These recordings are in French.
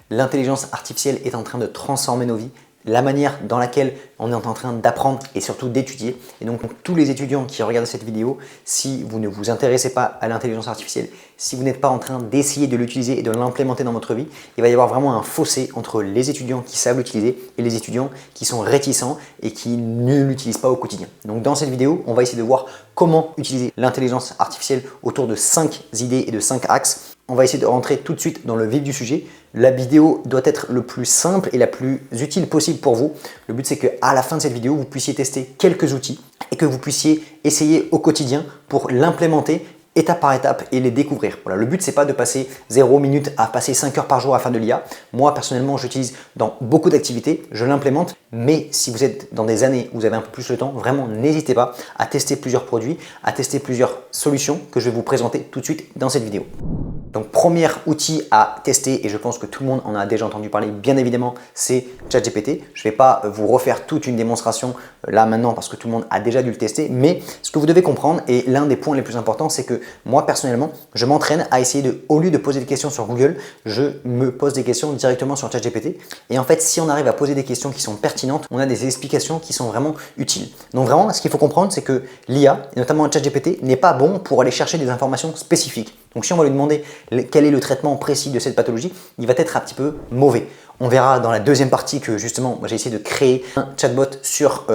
L'intelligence artificielle est en train de transformer nos vies, la manière dans laquelle on est en train d'apprendre et surtout d'étudier. Et donc tous les étudiants qui regardent cette vidéo, si vous ne vous intéressez pas à l'intelligence artificielle, si vous n'êtes pas en train d'essayer de l'utiliser et de l'implémenter dans votre vie, il va y avoir vraiment un fossé entre les étudiants qui savent l'utiliser et les étudiants qui sont réticents et qui ne l'utilisent pas au quotidien. Donc dans cette vidéo, on va essayer de voir comment utiliser l'intelligence artificielle autour de 5 idées et de 5 axes. On va essayer de rentrer tout de suite dans le vif du sujet. La vidéo doit être le plus simple et la plus utile possible pour vous. Le but, c'est qu'à la fin de cette vidéo, vous puissiez tester quelques outils et que vous puissiez essayer au quotidien pour l'implémenter étape par étape et les découvrir. Voilà, le but, c'est pas de passer 0 minutes à passer 5 heures par jour à faire de l'IA. Moi, personnellement, j'utilise dans beaucoup d'activités, je l'implémente. Mais si vous êtes dans des années où vous avez un peu plus de temps, vraiment, n'hésitez pas à tester plusieurs produits, à tester plusieurs solutions que je vais vous présenter tout de suite dans cette vidéo. Donc, premier outil à tester, et je pense que tout le monde en a déjà entendu parler, bien évidemment, c'est ChatGPT. Je ne vais pas vous refaire toute une démonstration là maintenant parce que tout le monde a déjà dû le tester, mais ce que vous devez comprendre, et l'un des points les plus importants, c'est que moi, personnellement, je m'entraîne à essayer de, au lieu de poser des questions sur Google, je me pose des questions directement sur ChatGPT. Et en fait, si on arrive à poser des questions qui sont pertinentes, on a des explications qui sont vraiment utiles. Donc vraiment, ce qu'il faut comprendre, c'est que l'IA, et notamment ChatGPT, n'est pas bon pour aller chercher des informations spécifiques. Donc si on va lui demander quel est le traitement précis de cette pathologie, il va être un petit peu mauvais. On verra dans la deuxième partie que justement, j'ai essayé de créer un chatbot sur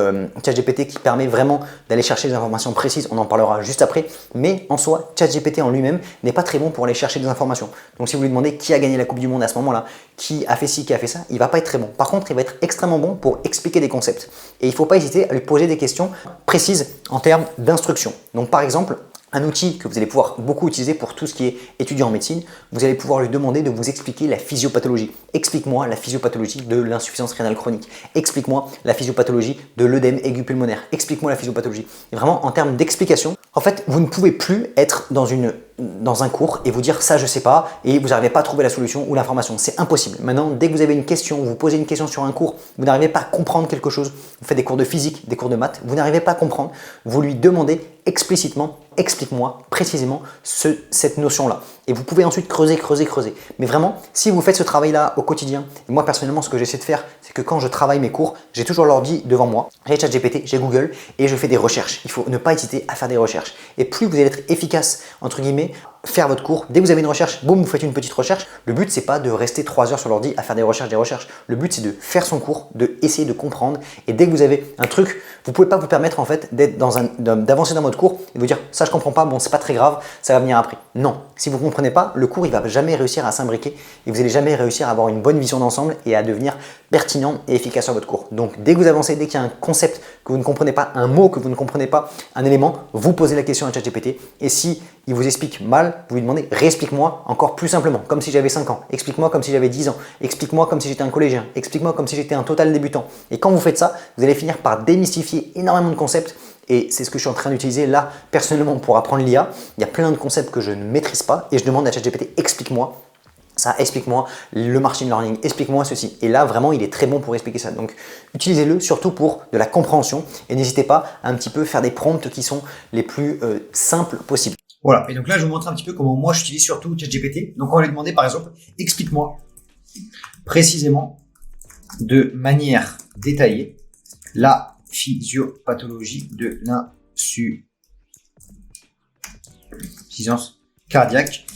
ChatGPT qui permet vraiment d'aller chercher des informations précises. On en parlera juste après. Mais en soi, ChatGPT en lui-même n'est pas très bon pour aller chercher des informations. Donc si vous lui demandez qui a gagné la Coupe du Monde à ce moment-là, qui a fait ci, qui a fait ça, il ne va pas être très bon. Par contre, il va être extrêmement bon pour expliquer des concepts. Et il ne faut pas hésiter à lui poser des questions précises en termes d'instruction. Donc par exemple, un outil que vous allez pouvoir beaucoup utiliser pour tout ce qui est étudiant en médecine, vous allez pouvoir lui demander de vous expliquer la physiopathologie. Explique-moi la physiopathologie de l'insuffisance rénale chronique. Explique-moi la physiopathologie de l'œdème aigu pulmonaire. Explique-moi la physiopathologie. Et vraiment, en termes d'explication, en fait, vous ne pouvez plus être dans un cours et vous dire ça je sais pas et vous n'arrivez pas à trouver la solution ou l'information. C'est impossible. Maintenant, dès que vous avez une question, vous posez une question sur un cours, vous n'arrivez pas à comprendre quelque chose, vous faites des cours de physique, des cours de maths, vous n'arrivez pas à comprendre, vous lui demandez explicitement, explique-moi précisément cette notion-là. Et vous pouvez ensuite creuser. Mais vraiment, si vous faites ce travail-là au quotidien, et moi personnellement, ce que j'essaie de faire, c'est que quand je travaille mes cours, j'ai toujours l'ordi devant moi, j'ai ChatGPT, j'ai Google et je fais des recherches. Il faut ne pas hésiter à faire des recherches. Et plus vous allez être efficace, entre guillemets, faire votre cours, dès que vous avez une recherche, boum, vous faites une petite recherche. Le but, c'est pas de rester 3 heures sur l'ordi à faire des recherches. Le but, c'est de faire son cours, de essayer de comprendre. Et dès que vous avez un truc, vous pouvez pas vous permettre en fait d'avancer dans votre cours et vous dire ça je comprends pas, bon c'est pas très grave, ça va venir après. Non, si vous comprenez pas, le cours il va jamais réussir à s'imbriquer et vous allez jamais réussir à avoir une bonne vision d'ensemble et à devenir pertinent et efficace sur votre cours. Donc dès que vous avancez, dès qu'il y a un concept que vous ne comprenez pas, un mot que vous ne comprenez pas, un élément, vous posez la question à ChatGPT et si il vous explique mal, vous lui demandez réexplique-moi encore plus simplement, comme si j'avais 5 ans, explique-moi comme si j'avais 10 ans, explique-moi comme si j'étais un collégien, explique-moi comme si j'étais un total débutant. Et quand vous faites ça, vous allez finir par démystifier énormément de concepts et c'est ce que je suis en train d'utiliser là personnellement pour apprendre l'IA. Il y a plein de concepts que je ne maîtrise pas et je demande à ChatGPT explique-moi ça, explique-moi le machine learning, explique-moi ceci. Et là, vraiment, il est très bon pour expliquer ça. Donc, utilisez-le surtout pour de la compréhension et n'hésitez pas à un petit peu faire des prompts qui sont les plus simples possibles. Voilà, et donc là, je vais vous montrer un petit peu comment moi j'utilise surtout ChatGPT. Donc, on va lui demander par exemple, explique-moi précisément de manière détaillée la physiopathologie de l'insuffisance cardiaque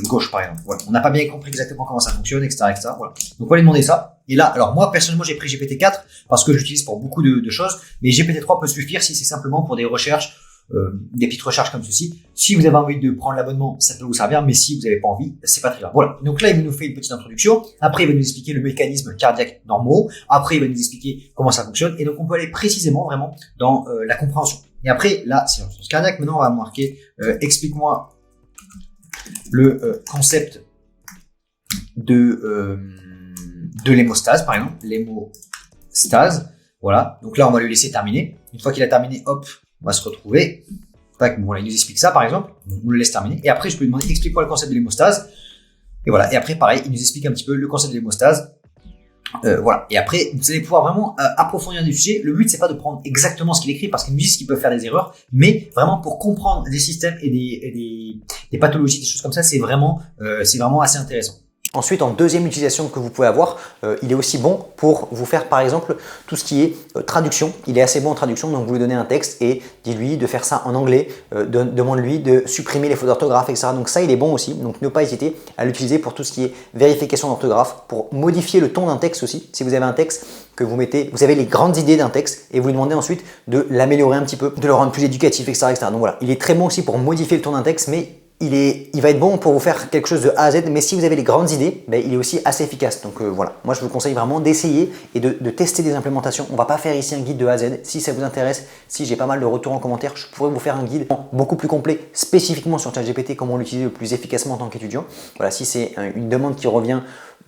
gauche par exemple. Voilà. On n'a pas bien compris exactement comment ça fonctionne, etc. Voilà. Donc on va lui demander ça. Et là, alors moi personnellement j'ai pris GPT-4 parce que j'utilise pour beaucoup de choses, mais GPT-3 peut suffire si c'est simplement pour des recherches, des petites recherches comme ceci. Si vous avez envie de prendre l'abonnement, ça peut vous servir, mais si vous n'avez pas envie, c'est pas très grave. Voilà. Donc là, il nous fait une petite introduction. Après, il va nous expliquer le mécanisme cardiaque normaux. Après, il va nous expliquer comment ça fonctionne. Et donc, on peut aller précisément vraiment dans la compréhension. Et après, là, c'est l'insuffisance cardiaque. Maintenant, on va marquer explique-moi le concept de l'hémostase, par exemple. L'hémostase. Voilà. Donc là, on va lui laisser terminer. Une fois qu'il a terminé, hop, on va se retrouver. Tac, bon, là, il nous explique ça, par exemple. On le laisse terminer. Et après, je peux lui demander, explique-moi le concept de l'hémostase. Et voilà. Et après, pareil, il nous explique un petit peu le concept de l'hémostase. Voilà. Et après, vous allez pouvoir vraiment approfondir des sujets. Le but, c'est pas de prendre exactement ce qu'il écrit parce qu'il nous dit qu'il peut faire des erreurs, mais vraiment pour comprendre des systèmes et des pathologies, des choses comme ça, c'est vraiment assez intéressant. Ensuite, en deuxième utilisation que vous pouvez avoir, il est aussi bon pour vous faire par exemple tout ce qui est traduction. Il est assez bon en traduction, donc vous lui donnez un texte et dis-lui de faire ça en anglais, demande-lui de supprimer les fautes d'orthographe, etc. Donc ça, il est bon aussi, donc ne pas hésiter à l'utiliser pour tout ce qui est vérification d'orthographe, pour modifier le ton d'un texte aussi. Si vous avez un texte que vous mettez, vous avez les grandes idées d'un texte et vous lui demandez ensuite de l'améliorer un petit peu, de le rendre plus éducatif, etc., etc. Donc voilà, il est très bon aussi pour modifier le ton d'un texte, mais il va être bon pour vous faire quelque chose de A à Z, mais si vous avez les grandes idées, ben, il est aussi assez efficace. Donc voilà, moi je vous conseille vraiment d'essayer et de tester des implémentations. On ne va pas faire ici un guide de A à Z. Si ça vous intéresse, si j'ai pas mal de retours en commentaire, je pourrais vous faire un guide beaucoup plus complet, spécifiquement sur ChatGPT, comment l'utiliser le plus efficacement en tant qu'étudiant. Voilà, si c'est une demande qui revient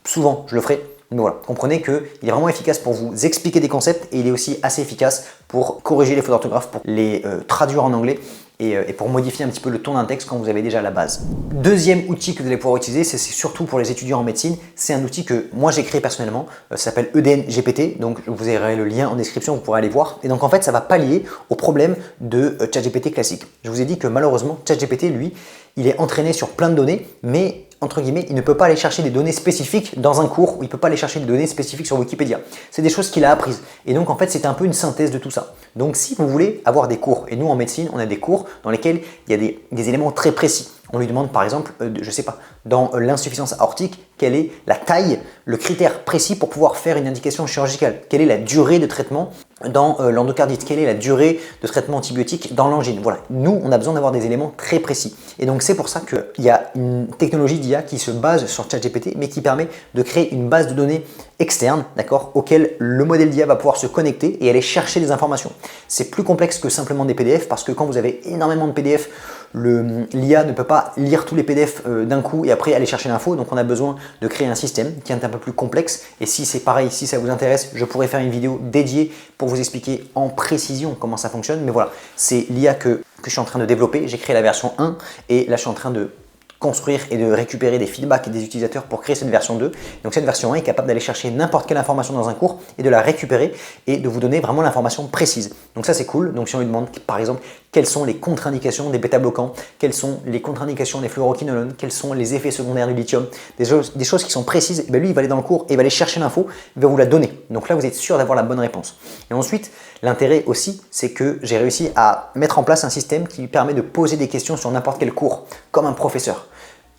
souvent, je le ferai. Donc voilà, comprenez qu'il est vraiment efficace pour vous expliquer des concepts et il est aussi assez efficace pour corriger les fautes d'orthographe, pour les traduire en anglais et pour modifier un petit peu le ton d'un texte quand vous avez déjà la base. Deuxième outil que vous allez pouvoir utiliser, c'est surtout pour les étudiants en médecine. C'est un outil que moi j'ai créé personnellement, ça s'appelle EDN GPT, donc je vous aurai le lien en description, vous pourrez aller voir. Et donc en fait, ça va pallier au problème de ChatGPT classique. Je vous ai dit que malheureusement, ChatGPT, lui, il est entraîné sur plein de données, mais entre guillemets, il ne peut pas aller chercher des données spécifiques dans un cours ou il ne peut pas aller chercher des données spécifiques sur Wikipédia. C'est des choses qu'il a apprises. Et donc, en fait, c'est un peu une synthèse de tout ça. Donc, si vous voulez avoir des cours, et nous en médecine, on a des cours dans lesquels il y a des éléments très précis. On lui demande par exemple, je ne sais pas, dans l'insuffisance aortique, quelle est la taille, le critère précis pour pouvoir faire une indication chirurgicale. Quelle est la durée de traitement dans l'endocardite, quelle est la durée de traitement antibiotique dans l'angine. Voilà, nous on a besoin d'avoir des éléments très précis. Et donc c'est pour ça qu'il y a une technologie d'IA qui se base sur ChatGPT, mais qui permet de créer une base de données externe, d'accord, auquel le modèle d'IA va pouvoir se connecter et aller chercher des informations. C'est plus complexe que simplement des PDF parce que quand vous avez énormément de PDF, l'IA ne peut pas lire tous les PDF d'un coup et après aller chercher l'info, donc on a besoin de créer un système qui est un peu plus complexe. Et si c'est pareil, si ça vous intéresse, je pourrais faire une vidéo dédiée pour vous expliquer en précision comment ça fonctionne. Mais voilà, c'est l'IA que je suis en train de développer. J'ai créé la version 1 et là je suis en train de construire et de récupérer des feedbacks des utilisateurs pour créer cette version 2. Donc cette version 1 est capable d'aller chercher n'importe quelle information dans un cours et de la récupérer et de vous donner vraiment l'information précise. Donc ça c'est cool. Donc si on lui demande par exemple quelles sont les contre-indications des bêta-bloquants, quelles sont les contre-indications des fluoroquinolones, quels sont les effets secondaires du lithium, des choses qui sont précises, et bien lui il va aller dans le cours et il va aller chercher l'info, il va vous la donner. Donc là vous êtes sûr d'avoir la bonne réponse. Et ensuite, l'intérêt aussi, c'est que j'ai réussi à mettre en place un système qui lui permet de poser des questions sur n'importe quel cours, comme un professeur.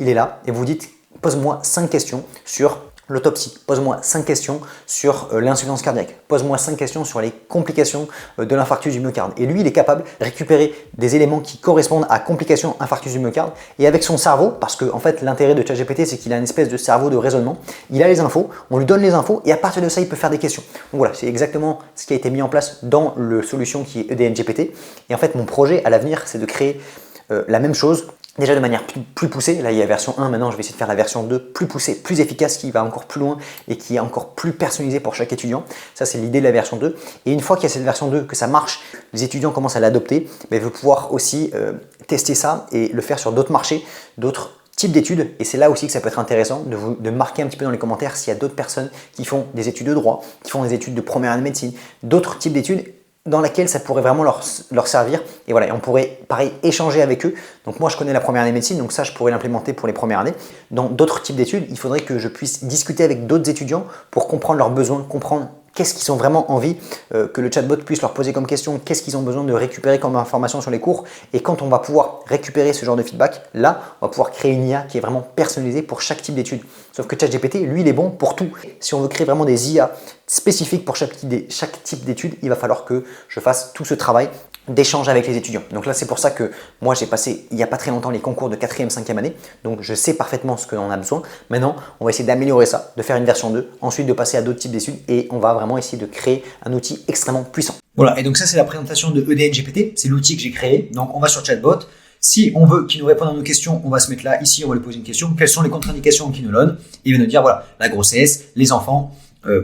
Il est là et vous dites, pose-moi 5 questions sur l'autopsie, pose-moi 5 questions sur l'insuffisance cardiaque, pose-moi 5 questions sur les complications de l'infarctus du myocarde. Et lui, il est capable de récupérer des éléments qui correspondent à complications infarctus du myocarde et avec son cerveau, parce que en fait, l'intérêt de ChatGPT, c'est qu'il a une espèce de cerveau de raisonnement. Il a les infos, on lui donne les infos et à partir de ça, il peut faire des questions. Donc voilà, c'est exactement ce qui a été mis en place dans la solution qui est EDN GPT. Et en fait, mon projet à l'avenir, c'est de créer la même chose. Déjà de manière plus poussée, là il y a la version 1, maintenant je vais essayer de faire la version 2 plus poussée, plus efficace, qui va encore plus loin et qui est encore plus personnalisée pour chaque étudiant. Ça c'est l'idée de la version 2. Et une fois qu'il y a cette version 2, que ça marche, les étudiants commencent à l'adopter, il veut pouvoir aussi tester ça et le faire sur d'autres marchés, d'autres types d'études. Et c'est là aussi que ça peut être intéressant de marquer un petit peu dans les commentaires s'il y a d'autres personnes qui font des études de droit, qui font des études de première année de médecine, d'autres types d'études dans laquelle ça pourrait vraiment leur servir. Et voilà, et on pourrait, pareil, échanger avec eux. Donc moi, je connais la première année de médecine, donc ça, je pourrais l'implémenter pour les premières années. Dans d'autres types d'études, il faudrait que je puisse discuter avec d'autres étudiants pour comprendre leurs besoins, comprendre qu'est-ce qu'ils ont vraiment envie que le chatbot puisse leur poser comme question, qu'est-ce qu'ils ont besoin de récupérer comme information sur les cours. Et quand on va pouvoir récupérer ce genre de feedback, là, on va pouvoir créer une IA qui est vraiment personnalisée pour chaque type d'étude. Sauf que ChatGPT, lui, il est bon pour tout. Si on veut créer vraiment des IA spécifiques pour chaque type d'étude, il va falloir que je fasse tout ce travail d'échange avec les étudiants. Donc là, c'est pour ça que moi, j'ai passé il n'y a pas très longtemps les concours de 4e, 5e année. Donc je sais parfaitement ce que l'on a besoin. Maintenant, on va essayer d'améliorer ça, de faire une version 2, ensuite de passer à d'autres types d'études et on va vraiment essayer de créer un outil extrêmement puissant. Voilà, et donc ça, c'est la présentation de EDN GPT. C'est l'outil que j'ai créé. Donc on va sur Chatbot. Si on veut qu'il nous réponde à nos questions, on va se mettre là. Ici, on va lui poser une question. Quelles sont les contre-indications en quinolone? Il va nous dire, voilà, la grossesse, les enfants,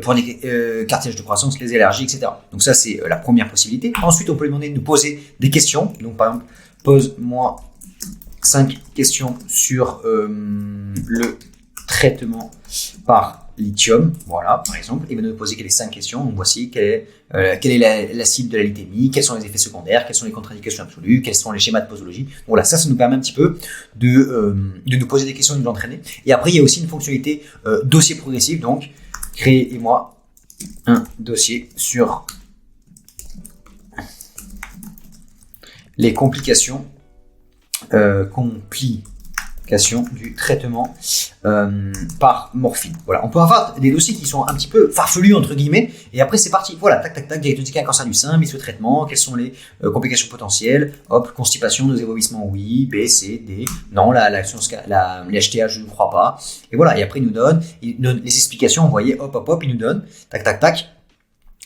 pour les cartilages de croissance, les allergies, etc. Donc ça, c'est la première possibilité. Ensuite, on peut lui demander de nous poser des questions. Donc par exemple, pose-moi 5 questions sur le traitement par lithium, voilà, par exemple, il va nous poser les 5 questions. Donc voici quelle est la cible de la lithémie, quels sont les effets secondaires, quelles sont les contre-indications absolues, quels sont les schémas de posologie. Donc voilà, ça nous permet un petit peu de nous poser des questions et de nous entraîner. Et après, il y a aussi une fonctionnalité dossier progressif. Donc, créez-moi un dossier sur les complications du traitement par morphine. Voilà, on peut avoir des dossiers qui sont un petit peu farfelus entre guillemets, et après c'est parti. Voilà, tac tac tac, diagnostic un cancer du sein, mise sous traitement, quelles sont les complications potentielles, hop, constipation, nausées, vomissements, oui, B, C, D, non, les HTA, je ne crois pas. Et voilà, et après il nous donne les explications, vous voyez, hop hop hop, il nous donne, tac tac tac,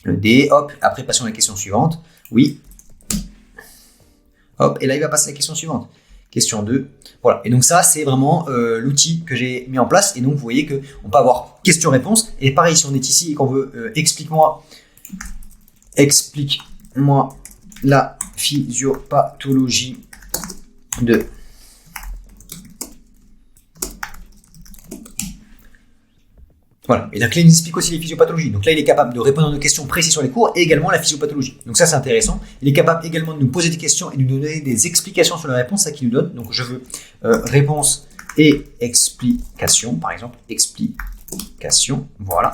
le D, hop, après passons à la question suivante, oui, hop, et là il va passer à la question suivante. Question 2. Voilà. Et donc ça, c'est vraiment l'outil que j'ai mis en place. Et donc, vous voyez qu'on peut avoir question-réponse. Et pareil, si on est ici et qu'on veut explique-moi la physiopathologie de... Voilà. Et donc là, il nous explique aussi les physiopathologies. Donc là, il est capable de répondre à nos questions précises sur les cours et également la physiopathologie. Donc ça, c'est intéressant. Il est capable également de nous poser des questions et de nous donner des explications sur la réponse, ça qu'il nous donne. Donc je veux réponse et explication, par exemple. Explication, voilà.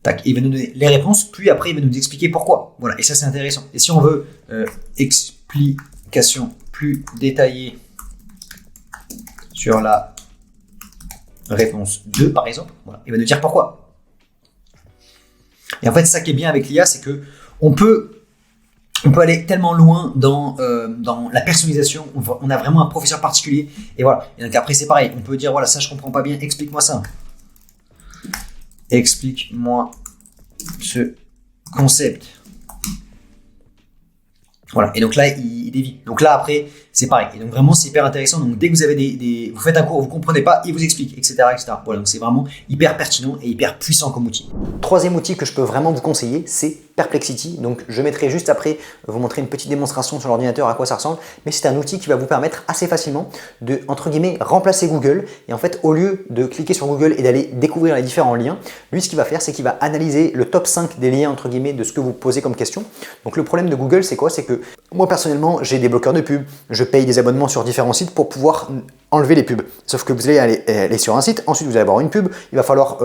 Tac. Il va nous donner les réponses, puis après, il va nous expliquer pourquoi. Voilà. Et ça, c'est intéressant. Et si on veut explication plus détaillée sur la réponse 2, par exemple, voilà. Il va nous dire pourquoi. Et en fait, ça qui est bien avec l'IA, c'est que on peut aller tellement loin dans la personnalisation. On a vraiment un professeur particulier. Et voilà. Et donc après, c'est pareil. On peut dire, voilà, ça, je comprends pas bien. Explique-moi ça. Explique-moi ce concept. Voilà. Et donc là, il dévie. Donc là, après, c'est pareil. Et donc vraiment, c'est hyper intéressant. Donc dès que vous avez vous faites un cours, vous comprenez pas, il vous explique, etc., etc. Voilà. Donc c'est vraiment hyper pertinent et hyper puissant comme outil. Troisième outil que je peux vraiment vous conseiller, c'est Perplexity. Donc je mettrai juste après vous montrer une petite démonstration sur l'ordinateur à quoi ça ressemble. Mais c'est un outil qui va vous permettre assez facilement de, entre guillemets, remplacer Google. Et en fait, au lieu de cliquer sur Google et d'aller découvrir les différents liens, lui, ce qu'il va faire, c'est qu'il va analyser le top 5 des liens, entre guillemets, de ce que vous posez comme question. Donc le problème de Google, c'est quoi? C'est que moi, personnellement, j'ai des bloqueurs de pubs. Je paye des abonnements sur différents sites pour pouvoir enlever les pubs. Sauf que vous allez aller sur un site, ensuite vous allez avoir une pub, il va falloir,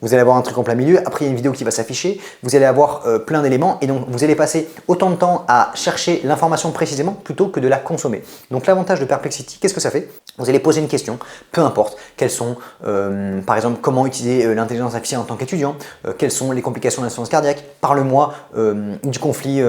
vous allez avoir un truc en plein milieu, après il y a une vidéo qui va s'afficher, vous allez avoir plein d'éléments et donc vous allez passer autant de temps à chercher l'information précisément plutôt que de la consommer. Donc l'avantage de Perplexity, qu'est-ce que ça fait? Vous allez poser une question, peu importe, quelles sont, par exemple, comment utiliser l'intelligence artificielle en tant qu'étudiant, quelles sont les complications de l'insuffisance cardiaque, parle-moi du conflit,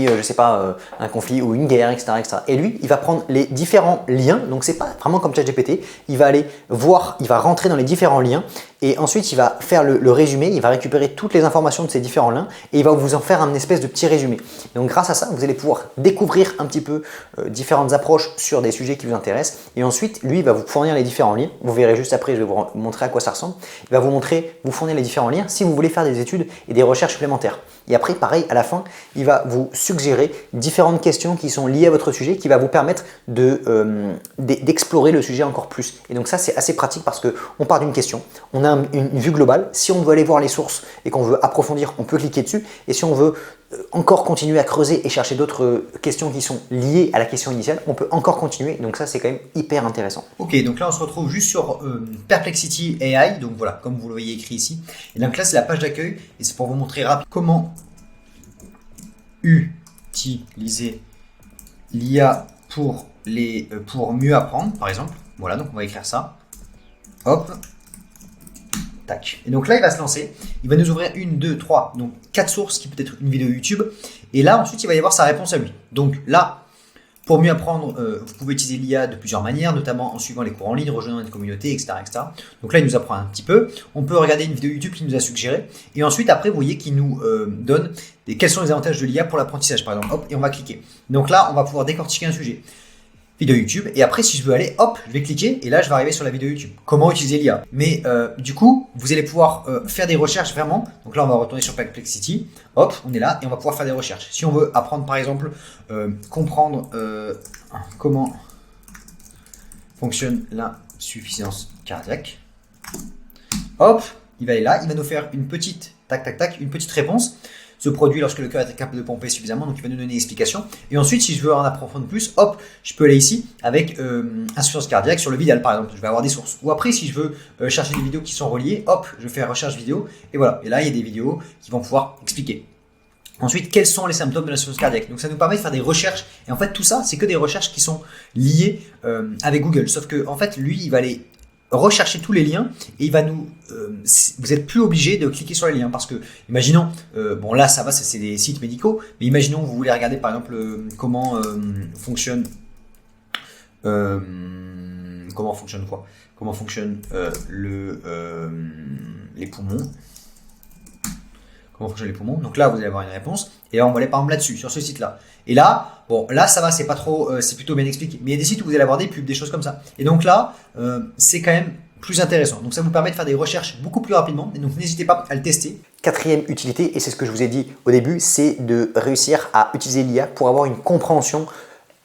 je sais pas, un conflit ou une guerre, etc., etc. Et lui, il va prendre les différents liens, donc c'est pas vraiment comme ChatGPT, il va aller voir, il va rentrer dans les différents liens et ensuite il va faire le résumé, il va récupérer toutes les informations de ces différents liens et il va vous en faire un espèce de petit résumé. Et donc grâce à ça, vous allez pouvoir découvrir un petit peu différentes approches sur des sujets qui vous intéressent et ensuite, lui, il va vous fournir les différents liens. Vous verrez juste après, je vais vous montrer à quoi ça ressemble. Il va vous fournir les différents liens si vous voulez faire des études et des recherches supplémentaires. Et après, pareil, à la fin, il va vous suggérer différentes questions qui sont liées à votre sujet, qui va vous permettre d'explorer le sujet encore plus. Et donc ça, c'est assez pratique parce qu'on part d'une question, on a une vue globale. Si on veut aller voir les sources et qu'on veut approfondir, on peut cliquer dessus. Et si on veut encore continuer à creuser et chercher d'autres questions qui sont liées à la question initiale, on peut encore continuer. Donc ça, c'est quand même hyper intéressant. Ok, donc là, on se retrouve juste sur Perplexity AI. Donc voilà, comme vous le voyez écrit ici. Et donc là, c'est la page d'accueil. Et c'est pour vous montrer rapidement comment utiliser l'IA pour mieux apprendre, par exemple. Voilà, donc on va écrire ça. Hop. Tac. Et donc là, il va se lancer. Il va nous ouvrir 1, 2, 3, donc 4 sources qui peut être une vidéo YouTube. Et là, ensuite, il va y avoir sa réponse à lui. Donc là, pour mieux apprendre, vous pouvez utiliser l'IA de plusieurs manières, notamment en suivant les cours en ligne, rejoignant une communauté, etc., etc. Donc là, il nous apprend un petit peu. On peut regarder une vidéo YouTube qu'il nous a suggérée. Et ensuite, après, vous voyez qu'il nous donne quels sont les avantages de l'IA pour l'apprentissage, par exemple. Hop, et on va cliquer. Donc là, on va pouvoir décortiquer un sujet. Vidéo YouTube, et après si je veux aller, hop, je vais cliquer et là je vais arriver sur la vidéo YouTube. Comment utiliser l'IA? Mais du coup, vous allez pouvoir faire des recherches vraiment. Donc là, on va retourner sur Perplexity. Hop, on est là et on va pouvoir faire des recherches. Si on veut apprendre par exemple, comprendre comment fonctionne l'insuffisance cardiaque. hop, il va aller là, il va nous faire une petite, tac, tac, tac, une petite réponse. Se produit lorsque le cœur est capable de pomper suffisamment, donc il va nous donner une explication. Et ensuite, si je veux en approfondir plus, hop, je peux aller ici avec insuffisance cardiaque sur le Vidal, par exemple. Je vais avoir des sources. Ou après, si je veux chercher des vidéos qui sont reliées, hop, je fais recherche vidéo. Et voilà. Et là, il y a des vidéos qui vont pouvoir expliquer. Ensuite, quels sont les symptômes de l'insuffisance cardiaque? Donc ça nous permet de faire des recherches. Et en fait, tout ça, c'est que des recherches qui sont liées avec Google. Sauf que, en fait, lui, il va aller rechercher tous les liens et il va nous vous êtes plus obligé de cliquer sur les liens parce que imaginons bon là ça va c'est des sites médicaux mais imaginons vous voulez regarder par exemple comment fonctionne les poumons. Comment fonctionnent les poumons. Donc là, vous allez avoir une réponse. Et là, on va aller par exemple là-dessus, sur ce site-là. Et là, bon, là, ça va, c'est pas trop, c'est plutôt bien expliqué. Mais il y a des sites où vous allez avoir des pubs, des choses comme ça. Et donc là, c'est quand même plus intéressant. Donc ça vous permet de faire des recherches beaucoup plus rapidement. Et donc n'hésitez pas à le tester. Quatrième utilité, et c'est ce que je vous ai dit au début, c'est de réussir à utiliser l'IA pour avoir une compréhension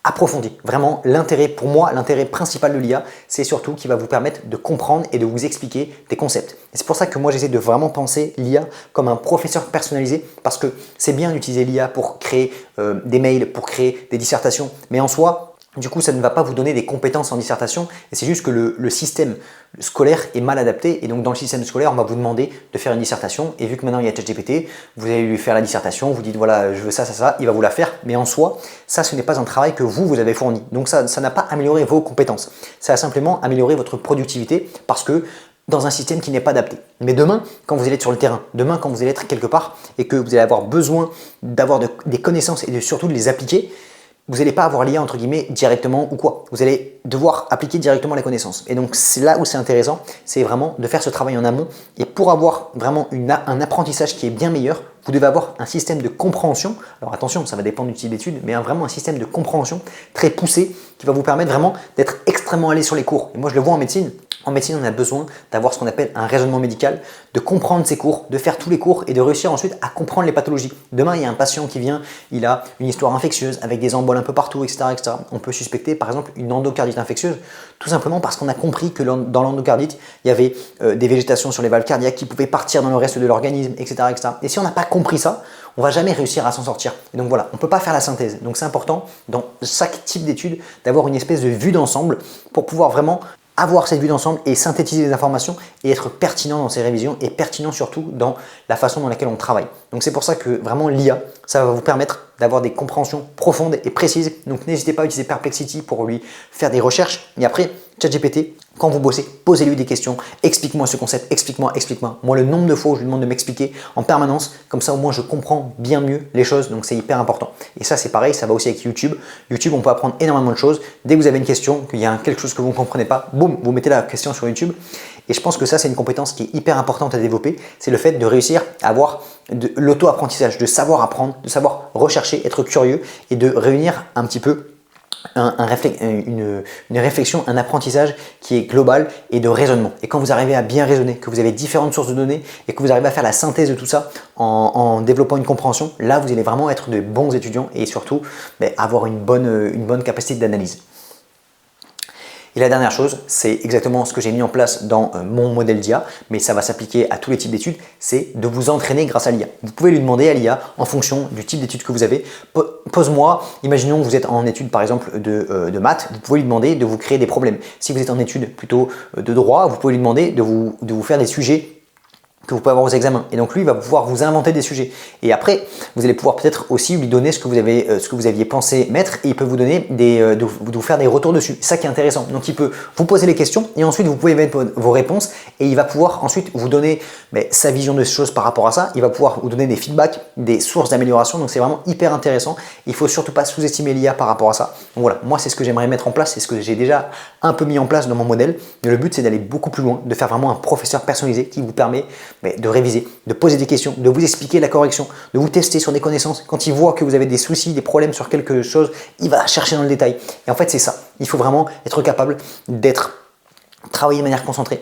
approfondie. Vraiment, l'intérêt, pour moi, l'intérêt principal de l'IA, c'est surtout qu'il va vous permettre de comprendre et de vous expliquer des concepts. Et c'est pour ça que moi, j'essaie de vraiment penser l'IA comme un professeur personnalisé parce que c'est bien d'utiliser l'IA pour créer des mails, pour créer des dissertations, mais en soi, du coup, ça ne va pas vous donner des compétences en dissertation et c'est juste que le système scolaire est mal adapté et donc dans le système scolaire, on va vous demander de faire une dissertation et vu que maintenant il y a ChatGPT, vous allez lui faire la dissertation, vous dites voilà, je veux ça, ça, ça, il va vous la faire mais en soi, ça ce n'est pas un travail que vous avez fourni. Donc ça n'a pas amélioré vos compétences. Ça a simplement amélioré votre productivité parce que dans un système qui n'est pas adapté. Mais demain, quand vous allez être sur le terrain, demain quand vous allez être quelque part et que vous allez avoir besoin d'avoir des connaissances et surtout de les appliquer, vous n'allez pas avoir l'IA entre guillemets directement ou quoi. Vous allez devoir appliquer directement les connaissances. Et donc c'est là où c'est intéressant, c'est vraiment de faire ce travail en amont. Et pour avoir vraiment un apprentissage qui est bien meilleur, vous devez avoir un système de compréhension. Alors attention, ça va dépendre du type d'étude, mais vraiment un système de compréhension très poussé qui va vous permettre vraiment d'être extrêmement allé sur les cours. Et moi je le vois en médecine. En médecine, on a besoin d'avoir ce qu'on appelle un raisonnement médical, de comprendre ses cours, de faire tous les cours et de réussir ensuite à comprendre les pathologies. Demain, il y a un patient qui vient, il a une histoire infectieuse avec des emboles un peu partout, etc., etc. On peut suspecter par exemple une endocardite infectieuse, tout simplement parce qu'on a compris que dans l'endocardite, il y avait des végétations sur les valves cardiaques qui pouvaient partir dans le reste de l'organisme, etc., etc. Et si on n'a pas compris ça, on va jamais réussir à s'en sortir. Et donc voilà, on ne peut pas faire la synthèse. Donc c'est important dans chaque type d'étude d'avoir une espèce de vue d'ensemble pour pouvoir vraiment avoir cette vue d'ensemble et synthétiser les informations et être pertinent dans ses révisions et pertinent surtout dans la façon dans laquelle on travaille. Donc c'est pour ça que vraiment l'IA, ça va vous permettre d'avoir des compréhensions profondes et précises. Donc n'hésitez pas à utiliser Perplexity pour lui faire des recherches. Et après, ChatGPT, quand vous bossez, posez-lui des questions. Explique-moi ce concept, explique-moi, explique-moi. Moi, le nombre de fois où je lui demande de m'expliquer en permanence, comme ça au moins je comprends bien mieux les choses. Donc c'est hyper important. Et ça c'est pareil, ça va aussi avec YouTube. YouTube, on peut apprendre énormément de choses. Dès que vous avez une question, qu'il y a quelque chose que vous ne comprenez pas, boum, vous mettez la question sur YouTube. Et je pense que ça, c'est une compétence qui est hyper importante à développer. C'est le fait de réussir à avoir de l'auto-apprentissage, de savoir apprendre, de savoir rechercher, être curieux et de réunir un petit peu une réflexion, un apprentissage qui est global et de raisonnement. Et quand vous arrivez à bien raisonner, que vous avez différentes sources de données et que vous arrivez à faire la synthèse de tout ça en développant une compréhension, là, vous allez vraiment être de bons étudiants et surtout avoir une bonne capacité d'analyse. Et la dernière chose, c'est exactement ce que j'ai mis en place dans mon modèle d'IA, mais ça va s'appliquer à tous les types d'études, c'est de vous entraîner grâce à l'IA. Vous pouvez lui demander à l'IA, en fonction du type d'études que vous avez, pose-moi, imaginons que vous êtes en études par exemple de maths, vous pouvez lui demander de vous créer des problèmes. Si vous êtes en études plutôt de droit, vous pouvez lui demander de vous faire des sujets que vous pouvez avoir aux examens. Et donc lui, il va pouvoir vous inventer des sujets. Et après, vous allez pouvoir peut-être aussi lui donner ce que vous aviez pensé mettre et il peut vous donner de vous faire des retours dessus. C'est ça qui est intéressant. Donc il peut vous poser les questions et ensuite vous pouvez mettre vos réponses et il va pouvoir ensuite vous donner sa vision des choses par rapport à ça. Il va pouvoir vous donner des feedbacks, des sources d'amélioration. Donc c'est vraiment hyper intéressant. Il faut surtout pas sous-estimer l'IA par rapport à ça. Donc voilà, moi c'est ce que j'aimerais mettre en place, c'est ce que j'ai déjà un peu mis en place dans mon modèle. Mais le but c'est d'aller beaucoup plus loin, de faire vraiment un professeur personnalisé qui vous permet de réviser, de poser des questions, de vous expliquer la correction, de vous tester sur des connaissances. Quand il voit que vous avez des soucis, des problèmes sur quelque chose, il va chercher dans le détail. Et en fait, c'est ça. Il faut vraiment être capable d'être travailler de manière concentrée,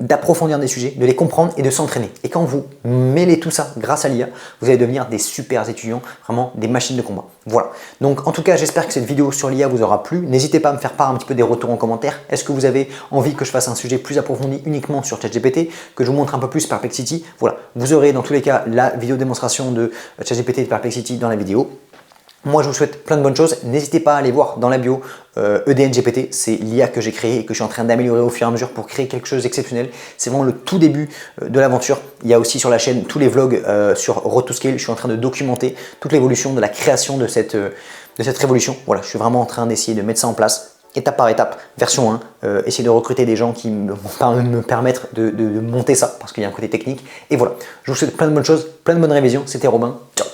d'approfondir des sujets, de les comprendre et de s'entraîner. Et quand vous mêlez tout ça grâce à l'IA, vous allez devenir des super étudiants, vraiment des machines de combat. Voilà. Donc en tout cas, j'espère que cette vidéo sur l'IA vous aura plu. N'hésitez pas à me faire part un petit peu des retours en commentaire. Est-ce que vous avez envie que je fasse un sujet plus approfondi uniquement sur ChatGPT, que je vous montre un peu plus Perplexity? Voilà. Vous aurez dans tous les cas la vidéo démonstration de ChatGPT et de Perplexity dans la vidéo. Moi, je vous souhaite plein de bonnes choses. N'hésitez pas à aller voir dans la bio EDN GPT. C'est l'IA que j'ai créé et que je suis en train d'améliorer au fur et à mesure pour créer quelque chose d'exceptionnel. C'est vraiment le tout début de l'aventure. Il y a aussi sur la chaîne tous les vlogs sur Road to Scale. Je suis en train de documenter toute l'évolution de la création de cette révolution. Voilà, je suis vraiment en train d'essayer de mettre ça en place. Étape par étape, version 1, essayer de recruter des gens qui vont me permettre de monter ça parce qu'il y a un côté technique. Et voilà, je vous souhaite plein de bonnes choses, plein de bonnes révisions. C'était Robin. Ciao.